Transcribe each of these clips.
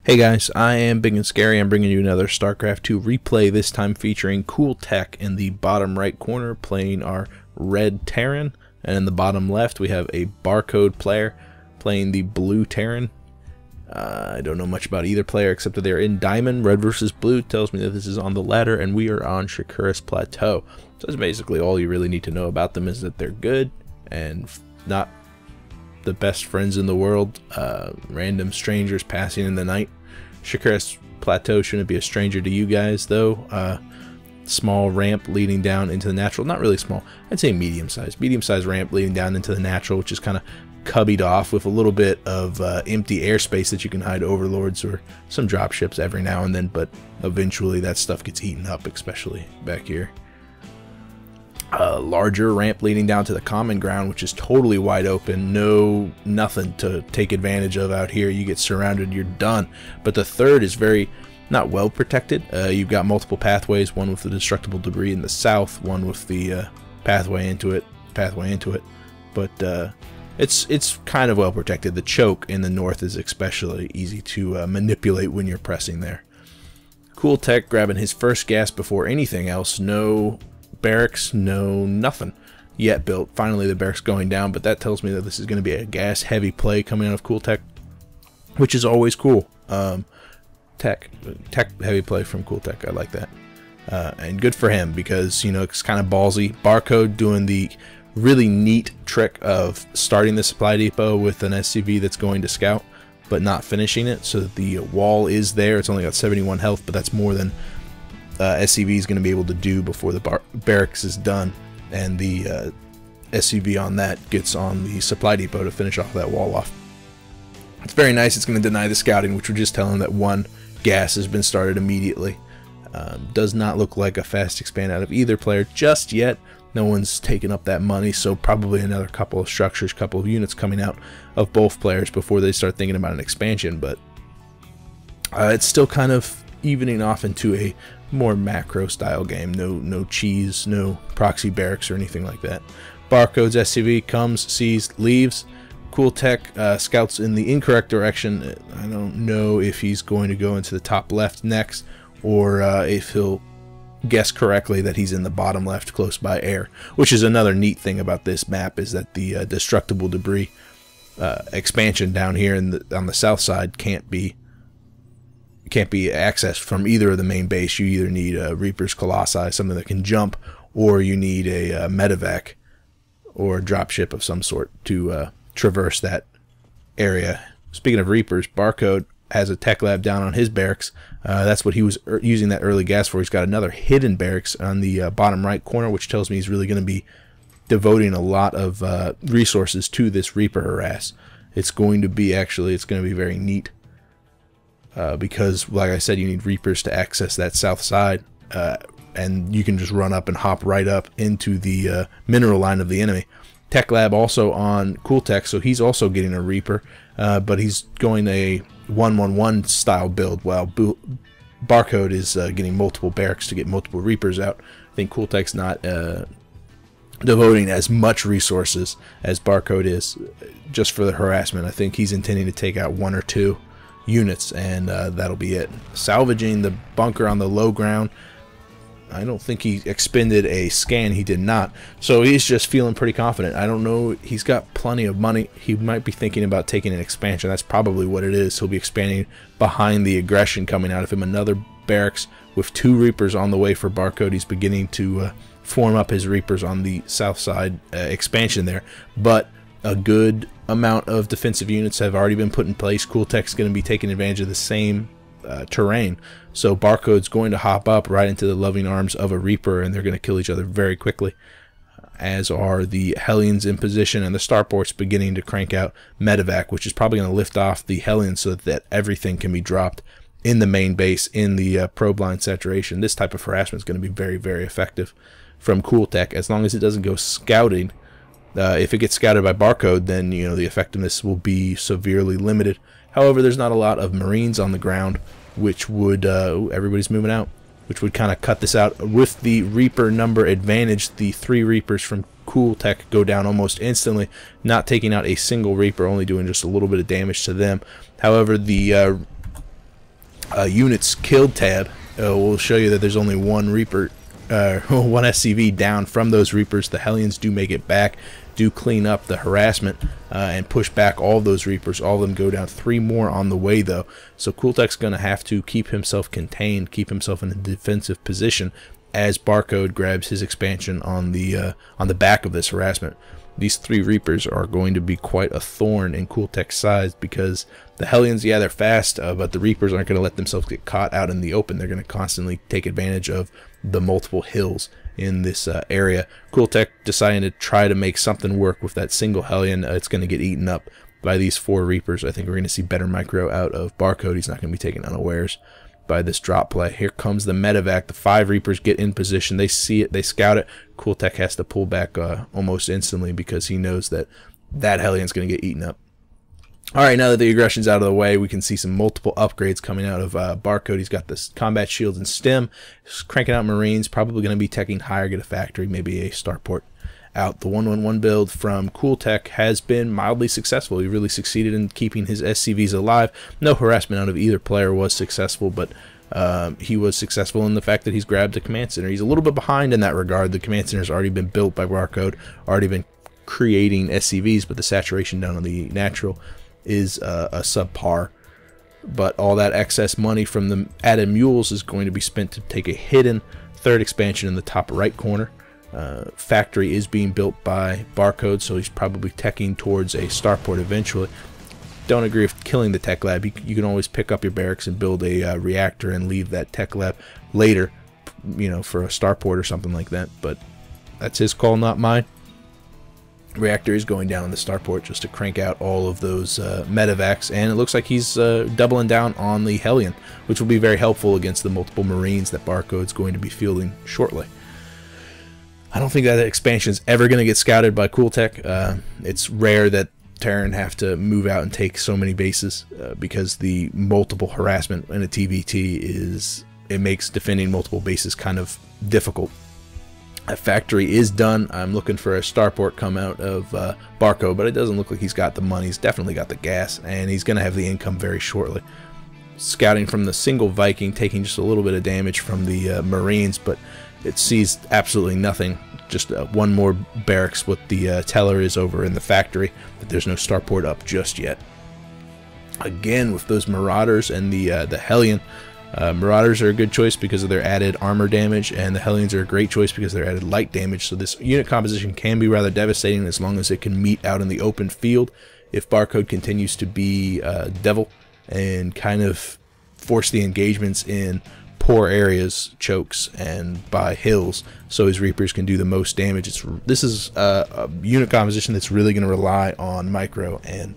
Hey guys, I am Ibigandscary. I'm bringing you another StarCraft 2 replay, this time featuring CoolTech in the bottom right corner playing our red Terran, and in the bottom left we have a barcode player playing the blue Terran. I don't know much about either player except that they're in diamond. Red versus blue tells me that this is on the ladder, and we are on Shakuras Plateau. So that's basically all you really need to know about them, is that they're good and not the best friends in the world. Random strangers passing in the night. Shakuras Plateau shouldn't be a stranger to you guys, though. Small ramp leading down into the natural. Not really small. I'd say medium-sized. Medium-sized ramp leading down into the natural, which is kind of cubbied off with a little bit of empty airspace that you can hide overlords or some dropships every now and then, but eventually that stuff gets eaten up, especially back here. A larger ramp leading down to the common ground, which is totally wide open. Nothing to take advantage of out here. You get surrounded, you're done. But the third is very not well protected. You've got multiple pathways, one with the destructible debris in the south, one with the pathway into it. But it's kind of well protected. The choke in the north is especially easy to manipulate when you're pressing there. CoolTech grabbing his first gas before anything else. No barracks, no nothing yet built. Finally the barracks going down, but that tells me that this is going to be a gas heavy play coming out of CoolTech, which is always cool. Tech heavy play from CoolTech. I like that, and good for him, because you know it's kind of ballsy. Barcode doing the really neat trick of starting the supply depot with an SCV that's going to scout but not finishing it, so that the wall is there. It's only got 71 health, but that's more than SCV is going to be able to do before the barracks is done, and the SCV on that gets on the supply depot to finish off that wall off. It's very nice. It's going to deny the scouting, which would just tell him that one gas has been started immediately. Does not look like a fast expand out of either player just yet. No one's taken up that money, so probably another couple of structures, couple of units coming out of both players before they start thinking about an expansion, but it's still kind of evening off into a more macro style game. No cheese, no proxy barracks or anything like that. Barcode's SCV comes, sees, leaves. CoolTech scouts in the incorrect direction. I don't know if he's going to go into the top left next, or if he'll guess correctly that he's in the bottom left close by air, which is another neat thing about this map, is that the destructible debris expansion down here on the south side can't be accessed from either of the main base. You either need a Reaper's Colossi, something that can jump, or you need a medevac or a dropship of some sort to traverse that area. Speaking of Reapers, Barcode has a tech lab down on his barracks. That's what he was using that early gas for. He's got another hidden barracks on the bottom right corner, which tells me he's really going to be devoting a lot of resources to this Reaper harass. It's going to be very neat. Because, like I said, you need Reapers to access that south side, and you can just run up and hop right up into the mineral line of the enemy. Tech Lab also on CoolTech, so he's also getting a Reaper, but he's going a 1-1-1 style build, while Barcode is getting multiple barracks to get multiple Reapers out. I think CoolTech's not devoting as much resources as Barcode is just for the harassment. I think he's intending to take out 1 or 2 units, and that'll be it. Salvaging the bunker on the low ground. I don't think he expended a scan. He did not, so he's just feeling pretty confident. I don't know, he's got plenty of money. He might be thinking about taking an expansion. That's probably what it is. He'll be expanding behind the aggression coming out of him. Another barracks with 2 Reapers on the way for Barcode. He's beginning to form up his Reapers on the south side expansion there, but a good amount of defensive units have already been put in place. CoolTech's going to be taking advantage of the same terrain, so Barcode's going to hop up right into the loving arms of a Reaper, and they're going to kill each other very quickly, as are the Hellions in position, and the starport's beginning to crank out medevac, which is probably going to lift off the Hellions so that everything can be dropped in the main base in the probe line saturation. This type of harassment is going to be very, very effective from CoolTech, as long as it doesn't go scouting. If it gets scouted by Barcode, then you know the effectiveness will be severely limited. However, there's not a lot of Marines on the ground, which would everybody's moving out, which would kind of cut this out. With the Reaper number advantage, the 3 Reapers from CoolTech go down almost instantly, not taking out a single Reaper, only doing just a little bit of damage to them. However, the units killed tab, we'll show you that there's only one Reaper, one SCV down from those Reapers. The Hellions do make it back, do clean up the harassment, and push back all of those Reapers. All of them go down. 3 more on the way, though. So CoolTech's going to have to keep himself contained, keep himself in a defensive position as Barcode grabs his expansion on the back of this harassment. These 3 Reapers are going to be quite a thorn in CoolTech's side, because the Hellions, yeah, they're fast, but the Reapers aren't going to let themselves get caught out in the open. They're going to constantly take advantage of the multiple hills in this area. CoolTech deciding to try to make something work with that single Hellion. It's going to get eaten up by these 4 Reapers. I think we're going to see better micro out of Barcode. He's not going to be taken unawares by this drop play. Here comes the medevac. The 5 Reapers get in position. They see it. They scout it. CoolTech has to pull back almost instantly, because he knows that that Hellion's going to get eaten up. Alright, now that the aggression's out of the way, we can see some multiple upgrades coming out of Barcode. He's got this combat shields and stim. He's cranking out Marines. Probably going to be teching higher, get a factory, maybe a starport out. The 111 build from CoolTech has been mildly successful. He really succeeded in keeping his SCVs alive. No harassment out of either player was successful, but he was successful in the fact that he's grabbed a command center. He's a little bit behind in that regard. The command center's already been built by Barcode, already been creating SCVs, but the saturation down on the natural is a subpar. But all that excess money from the added mules is going to be spent to take a hidden 3rd expansion in the top right corner. Factory is being built by Barcode, so he's probably teching towards a starport eventually. Don't agree with killing the tech lab. You can always pick up your barracks and build a reactor and leave that tech lab later, you know, for a starport or something like that. But that's his call, not mine. Reactor is going down in the starport just to crank out all of those medevacs, and it looks like he's doubling down on the Hellion, which will be very helpful against the multiple Marines that Barcode's going to be fielding shortly. I don't think that expansion is ever going to get scouted by CoolTech. It's rare that Terran have to move out and take so many bases, because the multiple harassment in a TVT it makes defending multiple bases kind of difficult. A factory is done. I'm looking for a starport come out of Barcode, but it doesn't look like he's got the money. He's definitely got the gas, and he's going to have the income very shortly. Scouting from the single Viking, taking just a little bit of damage from the Marines, but it sees absolutely nothing. Just one more barracks. What the teller is over in the factory, but there's no starport up just yet. Again, with those Marauders and the Hellion, Marauders are a good choice because of their added armor damage, and the Hellions are a great choice because of their added light damage. So this unit composition can be rather devastating as long as it can meet out in the open field. If Barcode continues to be devil and kind of force the engagements in poor areas, chokes, and by hills, so his Reapers can do the most damage. This is a unit composition that's really going to rely on micro and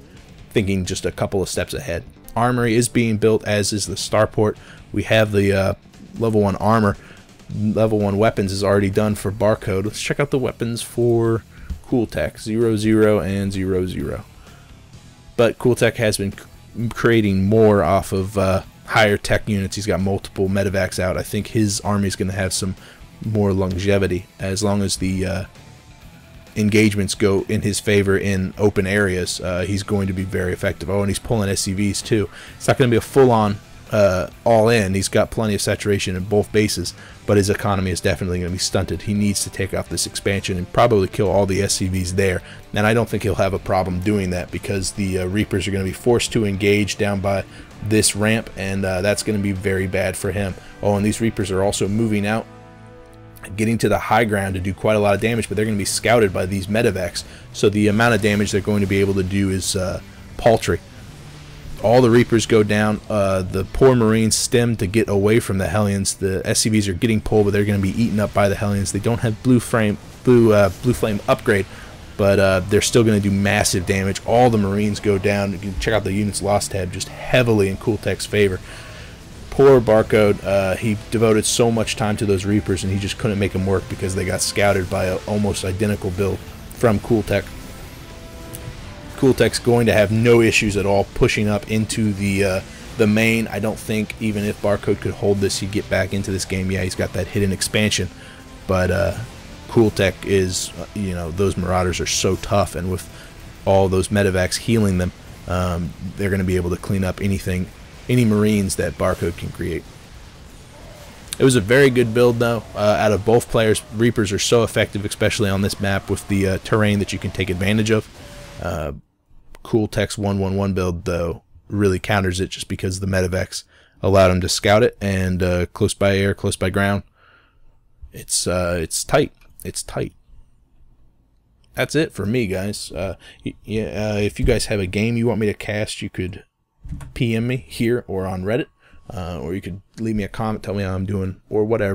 thinking just a couple of steps ahead. Armory is being built, as is the starport. We have the level 1 armor. Level 1 weapons is already done for Barcode. Let's check out the weapons for CoolTech, 00 and 00. But CoolTech has been creating more off of higher tech units. He's got multiple medevacs out. I think his army is going to have some more longevity as long as the engagements go in his favor in open areas. He's going to be very effective. Oh, and he's pulling SCVs too. It's not going to be a full-on all-in. He's got plenty of saturation in both bases, but his economy is definitely going to be stunted. He needs to take off this expansion and probably kill all the SCVs there, and I don't think he'll have a problem doing that because the Reapers are going to be forced to engage down by this ramp, and that's going to be very bad for him. Oh, and these Reapers are also moving out, getting to the high ground to do quite a lot of damage, but they're going to be scouted by these medevacs, so the amount of damage they're going to be able to do is paltry. All the Reapers go down. The poor Marines stem to get away from the Hellions. The SCVs are getting pulled, but they're going to be eaten up by the Hellions. They don't have blue flame upgrade, but they're still going to do massive damage. All the Marines go down. You can check out the units lost tab just heavily in CoolTech's favor. Poor Barcode, he devoted so much time to those Reapers, and he just couldn't make them work because they got scouted by an almost identical build from CoolTech. CoolTech's going to have no issues at all pushing up into the main. I don't think even if Barcode could hold this, he'd get back into this game. Yeah, he's got that hidden expansion, but CoolTech is, you know, those Marauders are so tough, and with all those medevacs healing them, they're going to be able to clean up anything any Marines that Barcode can create. It was a very good build, though. Out of both players, Reapers are so effective, especially on this map with the terrain that you can take advantage of. CoolTech's 1-1-1 build, though, really counters it just because the Medivacs allowed him to scout it, and close by air, close by ground. It's tight. It's tight. That's it for me, guys. If you guys have a game you want me to cast, you could PM me here or on Reddit. Or you could leave me a comment, tell me how I'm doing, or whatever.